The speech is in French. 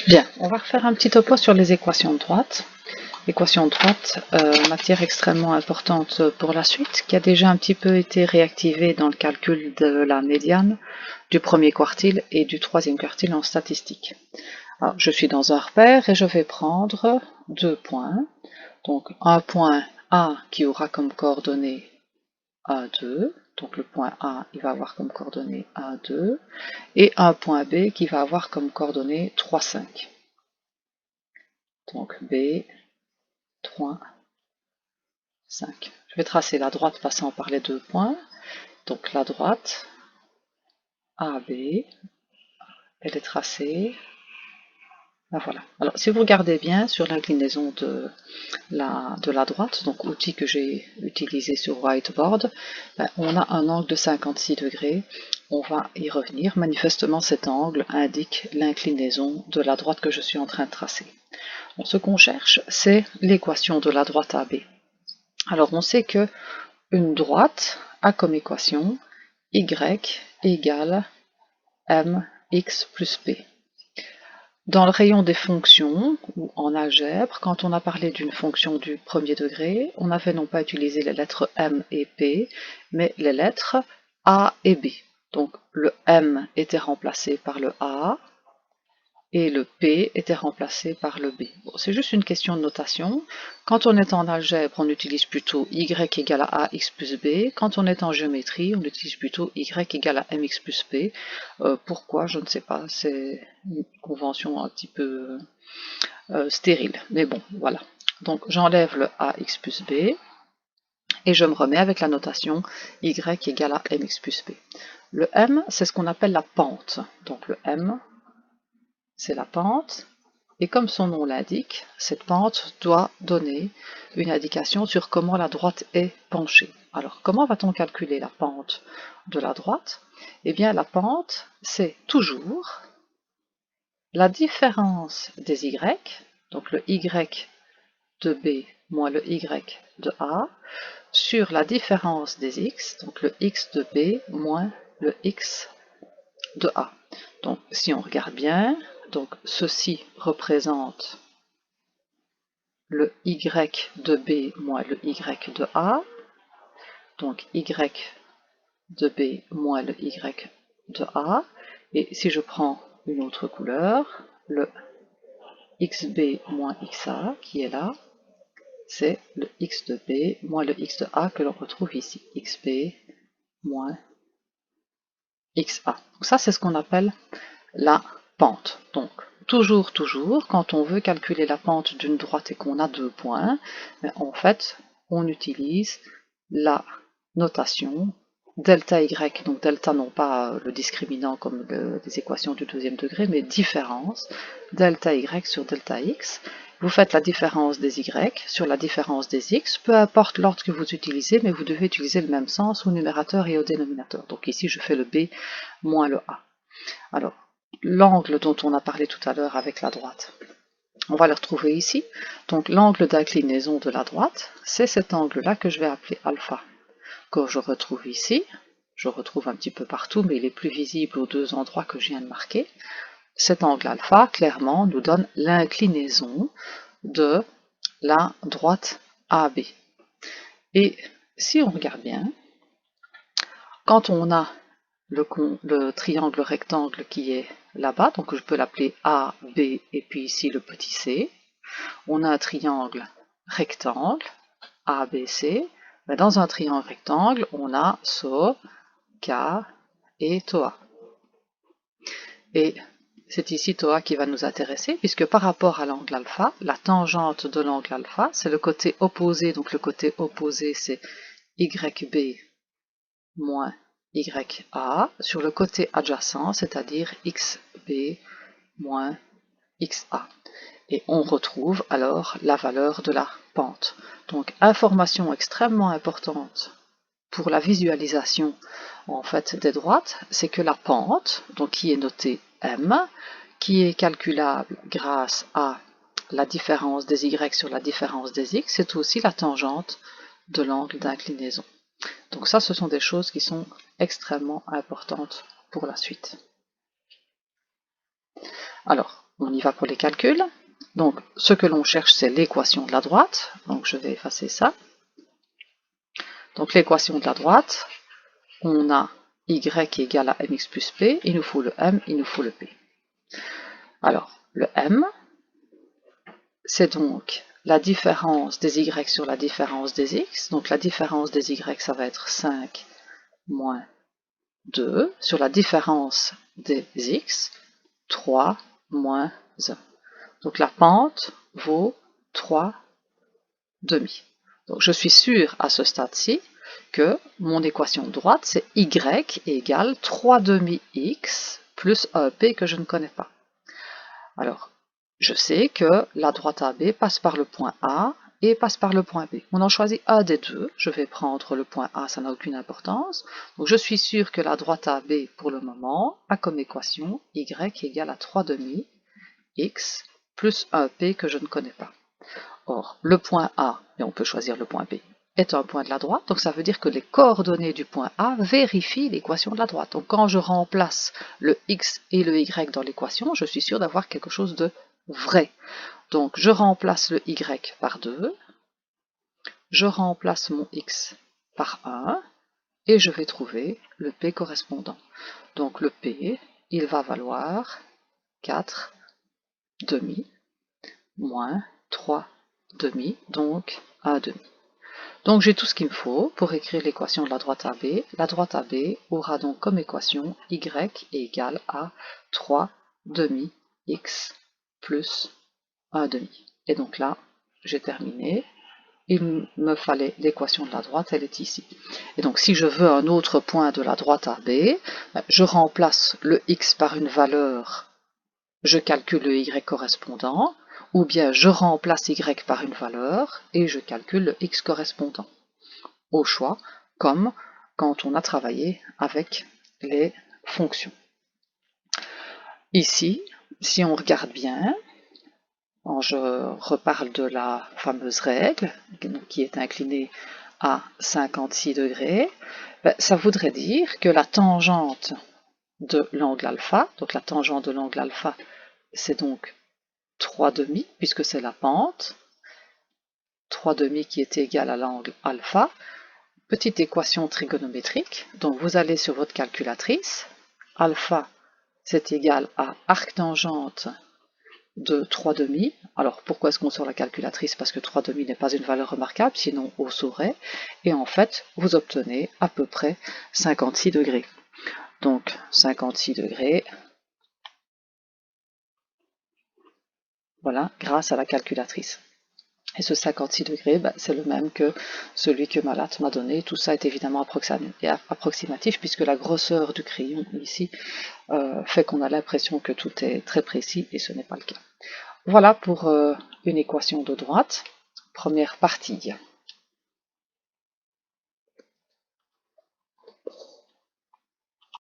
Bien, on va refaire un petit topo sur les équations de droite. L'équation de droite, matière extrêmement importante pour la suite, qui a déjà un petit peu été réactivée dans le calcul de la médiane, du premier quartile et du troisième quartile en statistique. Alors, je suis dans un repère et je vais prendre deux points. Donc un point A qui aura comme coordonnée A2, donc le point A il va avoir comme coordonnée A2, et un point B qui va avoir comme coordonnée 3, 5. Donc B, 3, 5. Je vais tracer la droite passant par les deux points. Donc la droite AB, elle est tracée. Ben voilà. Alors si vous regardez bien sur l'inclinaison de la droite, donc outil que j'ai utilisé sur whiteboard, ben, on a un angle de 56 degrés. On va y revenir. Manifestement, cet angle indique l'inclinaison de la droite que je suis en train de tracer. Donc, ce qu'on cherche, c'est l'équation de la droite AB. Alors on sait que une droite a comme équation y égale mx plus p. Dans le rayon des fonctions, ou en algèbre, quand on a parlé d'une fonction du premier degré, on avait non pas utilisé les lettres m et p, mais les lettres a et b. Donc le m était remplacé par le a, et le P était remplacé par le B. Bon, c'est juste une question de notation. Quand on est en algèbre, on utilise plutôt Y égale à AX plus B. Quand on est en géométrie, on utilise plutôt Y égale à MX plus P. Pourquoi? Je ne sais pas. C'est une convention un petit peu stérile. Mais bon, voilà. Donc j'enlève le AX plus B et je me remets avec la notation Y égale à MX plus B. Le M, c'est ce qu'on appelle la pente. Donc le M, c'est la pente, et comme son nom l'indique, cette pente doit donner une indication sur comment la droite est penchée. Alors, comment va-t-on calculer la pente de la droite? Eh bien, la pente, c'est toujours la différence des y, donc le y de B moins le y de A, sur la différence des x, donc le x de B moins le x de A. Donc, si on regarde bien, donc ceci représente le y de B moins le y de A, donc y de B moins le y de A, et si je prends une autre couleur, le xb moins xa qui est là, c'est le x de B moins le x de A que l'on retrouve ici, xb moins xa. Donc ça, c'est ce qu'on appelle la pente. Donc, toujours, quand on veut calculer la pente d'une droite et qu'on a deux points, en fait, on utilise la notation delta y, donc delta non pas le discriminant comme les équations du deuxième degré, mais différence, delta y sur delta x. Vous faites la différence des y sur la différence des x, peu importe l'ordre que vous utilisez, mais vous devez utiliser le même sens au numérateur et au dénominateur. Donc ici, je fais le b moins le a. Alors, l'angle dont on a parlé tout à l'heure avec la droite, on va le retrouver ici. Donc l'angle d'inclinaison de la droite, c'est cet angle-là que je vais appeler alpha, que je retrouve ici. Je retrouve un petit peu partout, mais il est plus visible aux deux endroits que je viens de marquer. Cet angle alpha, clairement, nous donne l'inclinaison de la droite AB. Et si on regarde bien, quand on a le triangle rectangle qui est là-bas, donc je peux l'appeler A, B et puis ici le petit c. On a un triangle rectangle, A, B, C. Mais dans un triangle rectangle, on a SO, K et TOA. Et c'est ici TOA qui va nous intéresser, puisque par rapport à l'angle alpha, la tangente de l'angle alpha, c'est le côté opposé, donc le côté opposé c'est YB moins YA sur le côté adjacent, c'est-à-dire XB moins XA. Et on retrouve alors la valeur de la pente. Donc, information extrêmement importante pour la visualisation en fait des droites, c'est que la pente, donc qui est notée M, qui est calculable grâce à la différence des Y sur la différence des X, c'est aussi la tangente de l'angle d'inclinaison. Donc ça, ce sont des choses qui sont extrêmement importantes pour la suite. Alors, On y va pour les calculs. Donc, ce que l'on cherche, c'est l'équation de la droite. Donc, je vais effacer ça. Donc, l'équation de la droite, on a y égale à mx plus p. Il nous faut le m, il nous faut le p. Alors, le m, c'est donc la différence des y sur la différence des x. Donc, la différence des y, ça va être 5 moins 2. Sur la différence des x, 3 moins 1. Donc la pente vaut 3 demi. Donc je suis sûr à ce stade-ci que mon équation de droite, c'est y égale 3 demi x plus un p que je ne connais pas. Alors, je sais que la droite AB passe par le point A et passe par le point B. On en choisit un des deux. Je vais prendre le point A, ça n'a aucune importance. Donc je suis sûr que la droite AB, pour le moment, a comme équation y égale à 3 demi x plus un p que je ne connais pas. Or, le point A, et on peut choisir le point B, est un point de la droite, donc ça veut dire que les coordonnées du point A vérifient l'équation de la droite. Donc quand je remplace le x et le y dans l'équation, je suis sûr d'avoir quelque chose de vrai. Donc je remplace le y par 2, je remplace mon x par 1, et je vais trouver le p correspondant. Donc le p, il va valoir 4 demi moins 3 demi, donc 1 demi. Donc j'ai tout ce qu'il me faut pour écrire l'équation de la droite AB. La droite AB aura donc comme équation y égale à 3 demi x plus 1 demi. Et donc là, j'ai terminé. Il me fallait l'équation de la droite, elle est ici. Et donc si je veux un autre point de la droite AB, je remplace le x par une valeur, je calcule le y correspondant, ou bien je remplace y par une valeur et je calcule le x correspondant. Au choix, comme quand on a travaillé avec les fonctions. Ici, si on regarde bien, je reparle de la fameuse règle qui est inclinée à 56 degrés, ça voudrait dire que la tangente de l'angle alpha, donc la tangente de l'angle alpha, c'est donc 3 demi, puisque c'est la pente, 3 demi qui est égale à l'angle alpha, petite équation trigonométrique, donc vous allez sur votre calculatrice, alpha c'est égal à arctangente de 3 demi. Alors pourquoi est-ce qu'on sort la calculatrice? Parce que 3 demi n'est pas une valeur remarquable, sinon on saurait, et en fait vous obtenez à peu près 56 degrés. Donc 56 degrés, voilà, grâce à la calculatrice. Et ce 56 degrés, c'est le même que celui que ma latte m'a donné. Tout ça est évidemment approximatif puisque la grosseur du crayon ici fait qu'on a l'impression que tout est très précis et ce n'est pas le cas. Voilà pour une équation de droite, première partie.